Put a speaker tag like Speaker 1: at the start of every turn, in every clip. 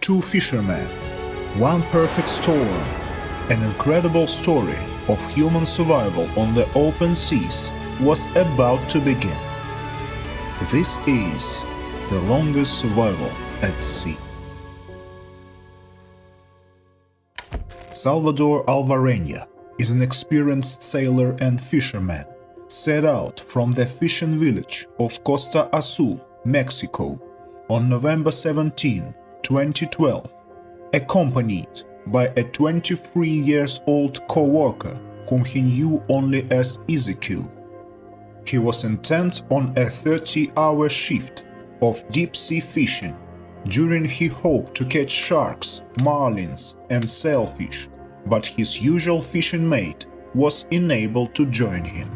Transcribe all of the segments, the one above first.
Speaker 1: Two fishermen, one perfect storm, an incredible story of human survival on the open seas was about to begin. This is the longest survival at sea. Salvador Alvarenga is an experienced sailor and fisherman, set out from the fishing village of Costa Azul, Mexico, on November 17, 2012, accompanied by a 23-year-old co-worker whom he knew only as Ezequiel. He was intent on a 30-hour shift of deep-sea fishing, during he hoped to catch sharks, marlins and sailfish, but his usual fishing mate was unable to join him.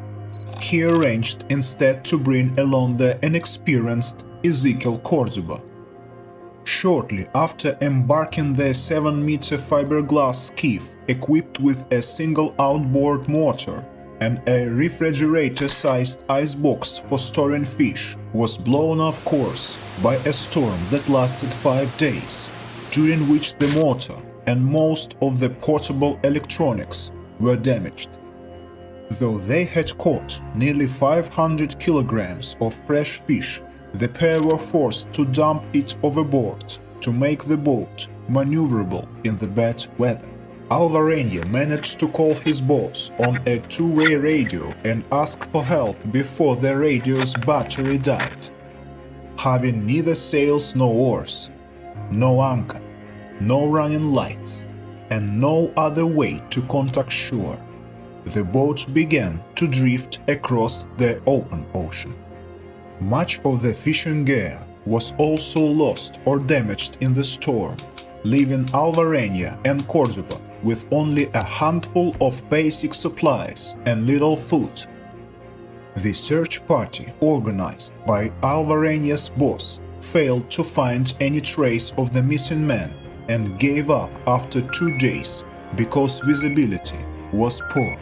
Speaker 1: He arranged instead to bring along the inexperienced Ezequiel Cordoba. Shortly after embarking the 7-meter fiberglass skiff equipped with a single outboard motor and a refrigerator-sized icebox for storing fish was blown off course by a storm that lasted 5 days, during which the motor and most of the portable electronics were damaged. Though they had caught nearly 500 kilograms of fresh fish, the pair were forced to dump it overboard to make the boat maneuverable in the bad weather. Alvarenga managed to call his boss on a two-way radio and ask for help before the radio's battery died. Having neither sails nor oars, no anchor, no running lights, and no other way to contact shore, the boat began to drift across the open ocean. Much of the fishing gear was also lost or damaged in the storm, leaving Alvarenga and Cordoba with only a handful of basic supplies and little food. The search party, organized by Alvarenga's boss, failed to find any trace of the missing man and gave up after 2 days because visibility was poor.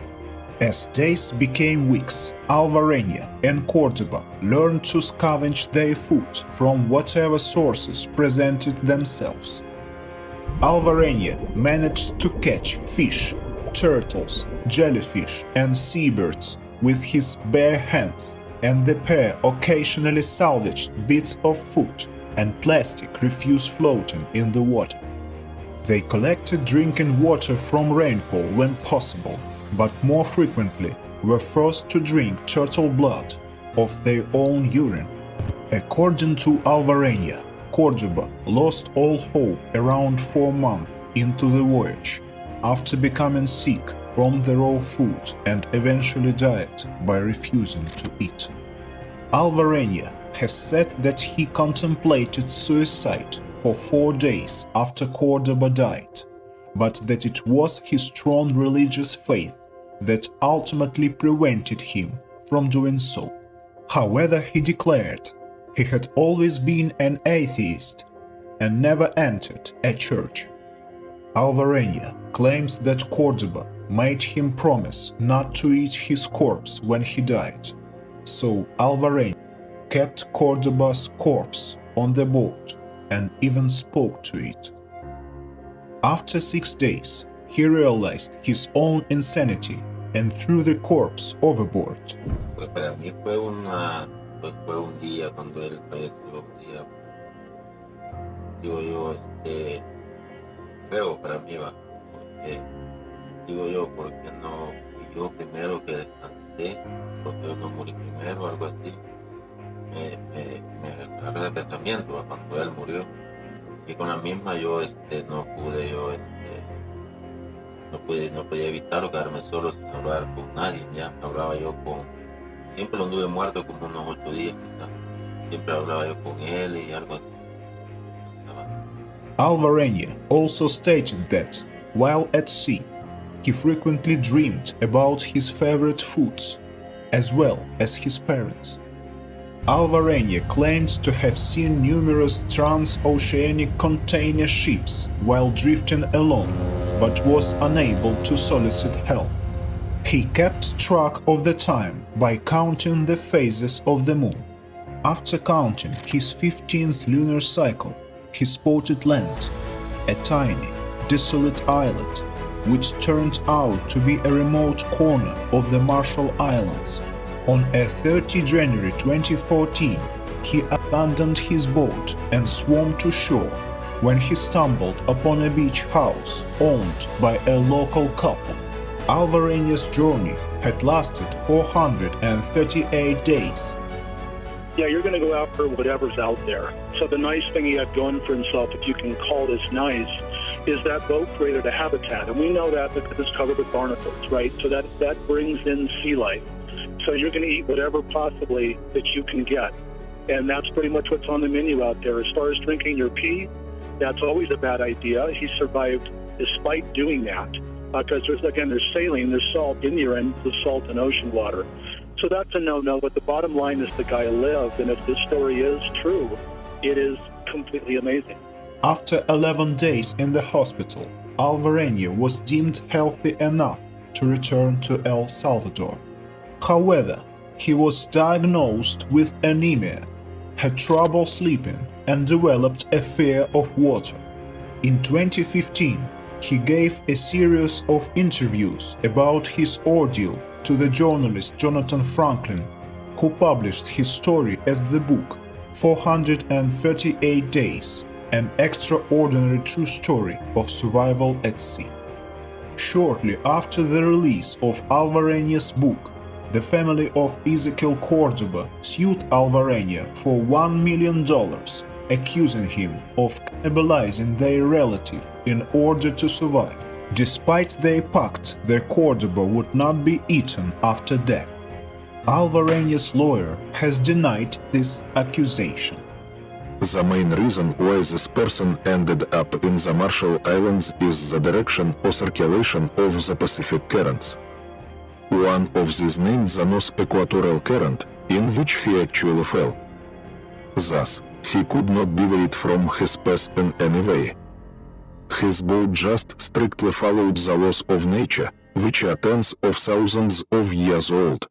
Speaker 1: As days became weeks, Alvarenga and Cordoba learned to scavenge their food from whatever sources presented themselves. Alvarenga managed to catch fish, turtles, jellyfish and seabirds with his bare hands, and the pair occasionally salvaged bits of food and plastic refuse floating in the water. They collected drinking water from rainfall when possible, but more frequently were forced to drink turtle blood of their own urine. According to Alvarenga, Cordoba lost all hope around 4 months into the voyage, after becoming sick from the raw food and eventually died by refusing to eat. Alvarenga has said that he contemplated suicide for 4 days after Cordoba died, but that it was his strong religious faith that ultimately prevented him from doing so. However, he declared he had always been an atheist and never entered a church. Alvarenga claims that Cordoba made him promise not to eat his corpse when he died, so Alvarenga kept Cordoba's corpse on the boat and even spoke to it. After 6 days, he realized his own insanity and threw the corpse overboard.
Speaker 2: Para mí fue un día cuando él falleció, un día, digo yo, feo para mí, porque no, yo primero que descansé, porque yo no morí primero, algo así, me agarré el pensamiento cuando él murió, y con la misma yo no podía evitar quedarme solo sin hablar con nadie. Ya hablaba yo siempre lo anduve muerto como unos 8 días quizás, siempre hablaba yo con él y algo así.
Speaker 1: Alvarenga also stated that, while at sea, he frequently dreamed about his favorite foods, as well as his parents. Alvarenga claimed to have seen numerous transoceanic container ships while drifting along, but was unable to solicit help. He kept track of the time by counting the phases of the moon. After counting his 15th lunar cycle, he spotted land a tiny, desolate islet, which turned out to be a remote corner of the Marshall Islands. On a 30 January 2014, he abandoned his boat and swam to shore when he stumbled upon a beach house owned by a local couple. Alvarenga's journey had lasted 438 days.
Speaker 3: Yeah, you're going to go after whatever's out there. So the nice thing he had going for himself, if you can call this nice, is that boat created a habitat. And we know that because it's covered with barnacles, right? So that brings in sea life. So you're going to eat whatever possibly that you can get. And that's pretty much what's on the menu out there. As far as drinking your pee, that's always a bad idea. He survived despite doing that. Because there's saline, there's salt in urine, there's salt in ocean water. So that's a no-no, but the bottom line is the guy lived, and if this story is true, it is completely amazing.
Speaker 1: After 11 days in the hospital, Alvarenga was deemed healthy enough to return to El Salvador. However, he was diagnosed with anemia, had trouble sleeping, and developed a fear of water. In 2015, he gave a series of interviews about his ordeal to the journalist Jonathan Franklin, who published his story as the book 438 Days, an extraordinary true story of survival at sea. Shortly after the release of Alvarenga's book, the family of Ezequiel Cordoba sued Alvarenga for $1 million, accusing him of cannibalizing their relative in order to survive. Despite their pact, the Cordoba would not be eaten after death. Alvarenga's lawyer has denied this accusation.
Speaker 4: The main reason why this person ended up in the Marshall Islands is the direction or circulation of the Pacific currents. One of these named the North Equatorial Current, in which he actually fell. Thus, he could not deviate from his path in any way. His boat just strictly followed the laws of nature, which are tens of thousands of years old.